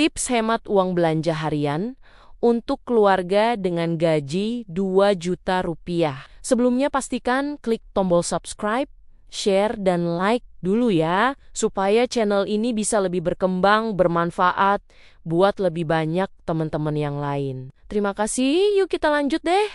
Tips hemat uang belanja harian untuk keluarga dengan gaji 2 juta rupiah. Sebelumnya pastikan klik tombol subscribe, share, dan like dulu ya, supaya channel ini bisa lebih berkembang, bermanfaat, buat lebih banyak teman-teman yang lain. Terima kasih, yuk kita lanjut deh.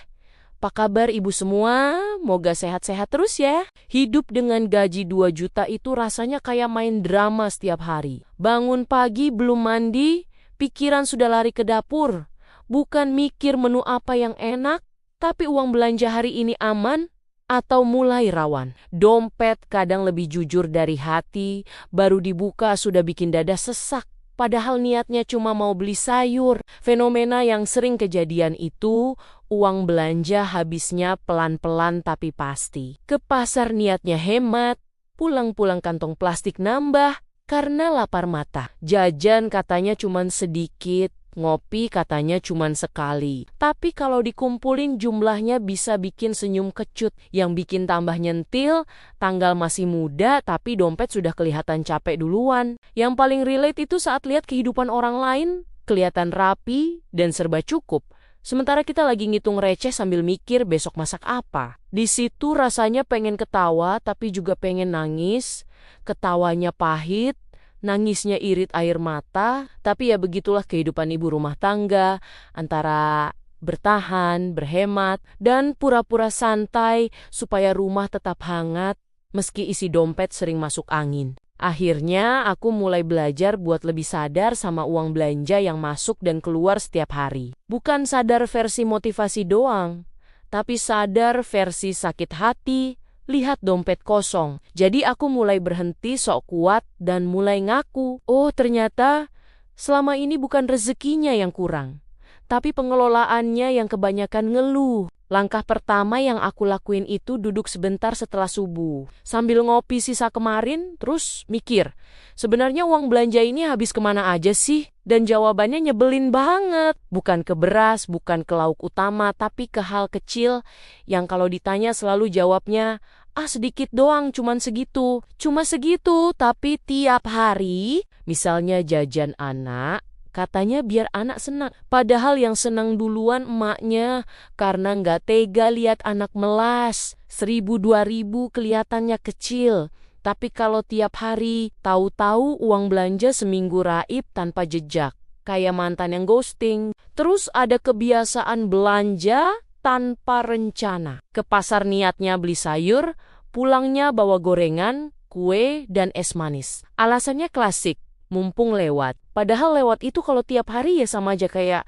Apa kabar ibu semua? Moga sehat-sehat terus ya. Hidup dengan gaji 2 juta itu rasanya kayak main drama setiap hari. Bangun pagi belum mandi, pikiran sudah lari ke dapur. Bukan mikir menu apa yang enak, tapi uang belanja hari ini aman atau mulai rawan. Dompet kadang lebih jujur dari hati, baru dibuka sudah bikin dada sesak. Padahal niatnya cuma mau beli sayur. Fenomena yang sering kejadian itu, uang belanja habisnya pelan-pelan tapi pasti. Ke pasar niatnya hemat, pulang-pulang kantong plastik nambah karena lapar mata. Jajan katanya cuma sedikit, ngopi katanya cuma sekali. Tapi kalau dikumpulin jumlahnya bisa bikin senyum kecut. Yang bikin tambah nyentil, tanggal masih muda tapi dompet sudah kelihatan capek duluan. Yang paling relate itu saat lihat kehidupan orang lain, kelihatan rapi dan serba cukup. Sementara kita lagi ngitung receh sambil mikir besok masak apa. Di situ rasanya pengen ketawa tapi juga pengen nangis. Ketawanya pahit, nangisnya irit air mata, tapi ya begitulah kehidupan ibu rumah tangga, antara bertahan, berhemat, dan pura-pura santai supaya rumah tetap hangat meski isi dompet sering masuk angin. Akhirnya aku mulai belajar buat lebih sadar sama uang belanja yang masuk dan keluar setiap hari. Bukan sadar versi motivasi doang, tapi sadar versi sakit hati, lihat dompet kosong. Jadi aku mulai berhenti sok kuat dan mulai ngaku, oh ternyata selama ini bukan rezekinya yang kurang, tapi pengelolaannya yang kebanyakan ngeluh. Langkah pertama yang aku lakuin itu duduk sebentar setelah subuh. Sambil ngopi sisa kemarin, terus mikir, sebenarnya uang belanja ini habis kemana aja sih? Dan jawabannya nyebelin banget. Bukan ke beras, bukan ke lauk utama, tapi ke hal kecil yang kalau ditanya selalu jawabnya, sedikit doang, cuman segitu. Cuma segitu, tapi tiap hari, misalnya jajan anak, katanya biar anak senang. Padahal yang senang duluan emaknya karena nggak tega lihat anak melas. 1.000-2.000 kelihatannya kecil. Tapi kalau tiap hari tahu-tahu uang belanja seminggu raib tanpa jejak. Kayak mantan yang ghosting. Terus ada kebiasaan belanja tanpa rencana. Ke pasar niatnya beli sayur, pulangnya bawa gorengan, kue, dan es manis. Alasannya klasik. Mumpung lewat. Padahal lewat itu kalau tiap hari ya sama aja kayak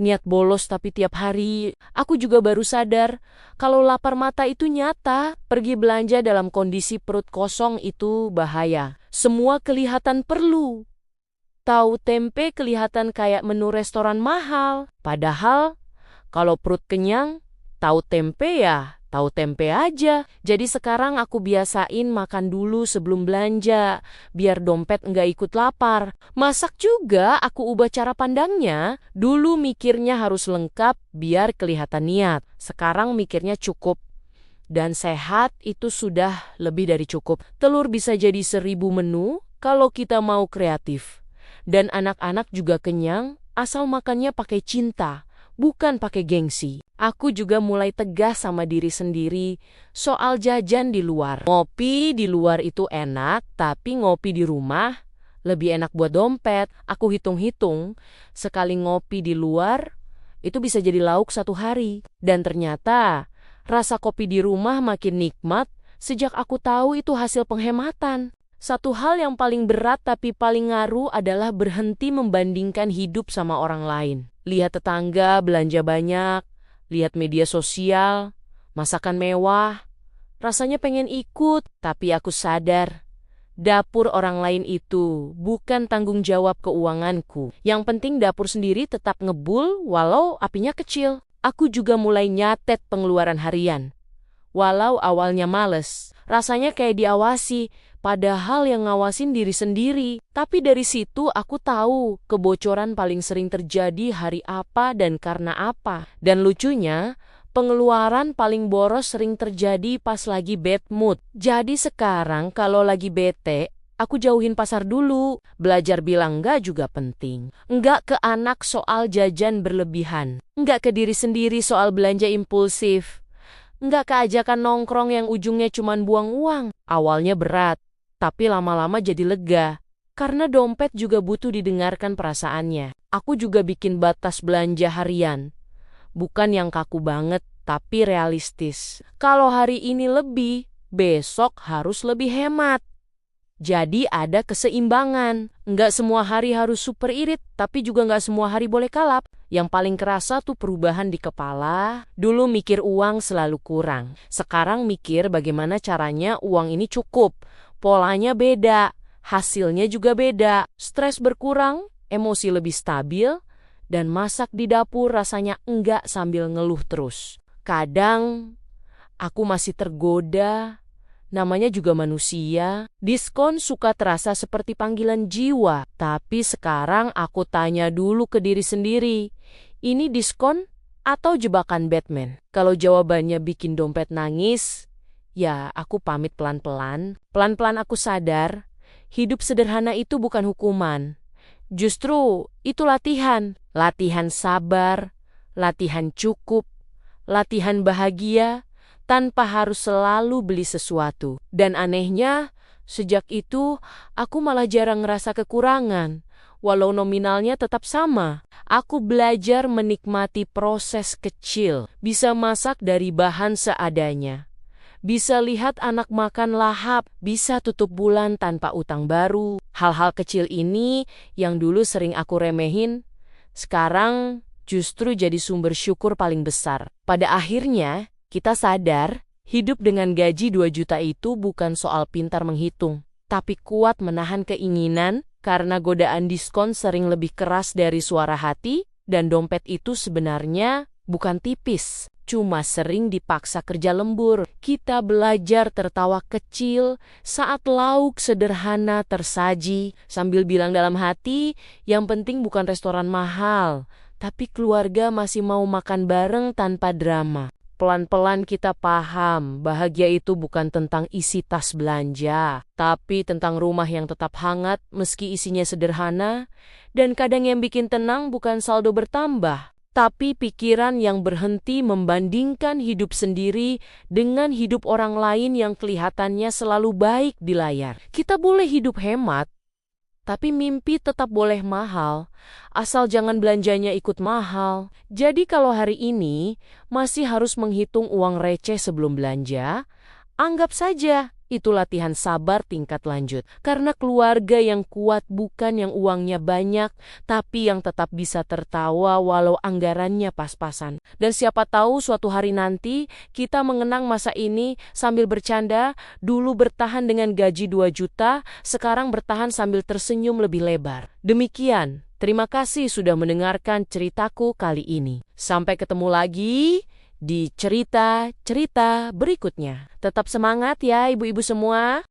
niat bolos tapi tiap hari. Aku juga baru sadar kalau lapar mata itu nyata. Pergi belanja dalam kondisi perut kosong itu bahaya. Semua kelihatan perlu. Tahu tempe kelihatan kayak menu restoran mahal. Padahal kalau perut kenyang, tahu tempe ya tahu tempe aja. Jadi sekarang aku biasain makan dulu sebelum belanja, biar dompet nggak ikut lapar. Masak juga aku ubah cara pandangnya. Dulu mikirnya harus lengkap biar kelihatan niat. Sekarang mikirnya cukup. Dan sehat itu sudah lebih dari cukup. Telur bisa jadi 1.000 menu kalau kita mau kreatif. Dan anak-anak juga kenyang asal makannya pakai cinta, bukan pakai gengsi. Aku juga mulai tegas sama diri sendiri soal jajan di luar. Ngopi di luar itu enak, tapi ngopi di rumah lebih enak buat dompet. Aku hitung-hitung, sekali ngopi di luar itu bisa jadi lauk 1 hari. Dan ternyata rasa kopi di rumah makin nikmat sejak aku tahu itu hasil penghematan. Satu hal yang paling berat tapi paling ngaruh adalah berhenti membandingkan hidup sama orang lain. Lihat tetangga belanja banyak, lihat media sosial, masakan mewah. Rasanya pengen ikut, tapi aku sadar dapur orang lain itu bukan tanggung jawab keuanganku. Yang penting dapur sendiri tetap ngebul walau apinya kecil. Aku juga mulai nyatet pengeluaran harian. Walau awalnya males, rasanya kayak diawasi. Padahal yang ngawasin diri sendiri. Tapi dari situ aku tahu kebocoran paling sering terjadi hari apa dan karena apa. Dan lucunya, pengeluaran paling boros sering terjadi pas lagi bad mood. Jadi sekarang kalau lagi bete, Aku jauhin pasar dulu. Belajar bilang enggak juga penting. Enggak ke anak soal jajan berlebihan. Enggak ke diri sendiri soal belanja impulsif. Enggak ke ajakan nongkrong yang ujungnya cuma buang uang. Awalnya berat, tapi lama-lama jadi lega. Karena dompet juga butuh didengarkan perasaannya. Aku juga bikin batas belanja harian. Bukan yang kaku banget, tapi realistis. Kalau hari ini lebih, besok harus lebih hemat. Jadi ada keseimbangan. Nggak semua hari harus super irit, tapi juga nggak semua hari boleh kalap. Yang paling kerasa tuh perubahan di kepala. Dulu mikir uang selalu kurang. Sekarang mikir bagaimana caranya uang ini cukup. Polanya beda, hasilnya juga beda. Stres berkurang, emosi lebih stabil, dan masak di dapur rasanya enggak sambil ngeluh terus. Kadang aku masih tergoda. Namanya juga manusia. Diskon suka terasa seperti panggilan jiwa. Tapi sekarang aku tanya dulu ke diri sendiri. Ini diskon atau jebakan Batman? Kalau jawabannya bikin dompet nangis, ya aku pamit pelan-pelan. Pelan-pelan aku sadar, hidup sederhana itu bukan hukuman. Justru itu latihan. Latihan sabar, latihan cukup, latihan bahagia, tanpa harus selalu beli sesuatu. Dan anehnya, sejak itu aku malah jarang ngerasa kekurangan. Walau nominalnya tetap sama, aku belajar menikmati proses kecil. Bisa masak dari bahan seadanya. Bisa lihat anak makan lahap, bisa tutup bulan tanpa utang baru. Hal-hal kecil ini yang dulu sering aku remehin, sekarang justru jadi sumber syukur paling besar. Pada akhirnya, kita sadar, hidup dengan gaji 2 juta itu bukan soal pintar menghitung, tapi kuat menahan keinginan karena godaan diskon sering lebih keras dari suara hati, dan dompet itu sebenarnya bukan tipis, cuma sering dipaksa kerja lembur. Kita belajar tertawa kecil saat lauk sederhana tersaji, sambil bilang dalam hati, yang penting bukan restoran mahal, tapi keluarga masih mau makan bareng tanpa drama. Pelan-pelan kita paham, bahagia itu bukan tentang isi tas belanja, tapi tentang rumah yang tetap hangat meski isinya sederhana, dan kadang yang bikin tenang bukan saldo bertambah, tapi pikiran yang berhenti membandingkan hidup sendiri dengan hidup orang lain yang kelihatannya selalu baik di layar. Kita boleh hidup hemat, tapi mimpi tetap boleh mahal, asal jangan belanjanya ikut mahal. Jadi kalau hari ini masih harus menghitung uang receh sebelum belanja, anggap saja itu latihan sabar tingkat lanjut. Karena keluarga yang kuat bukan yang uangnya banyak, tapi yang tetap bisa tertawa walau anggarannya pas-pasan. Dan siapa tahu suatu hari nanti kita mengenang masa ini sambil bercanda, dulu bertahan dengan gaji 2 juta, sekarang bertahan sambil tersenyum lebih lebar. Demikian, terima kasih sudah mendengarkan ceritaku kali ini. Sampai ketemu lagi di cerita-cerita berikutnya. Tetap semangat ya ibu-ibu semua.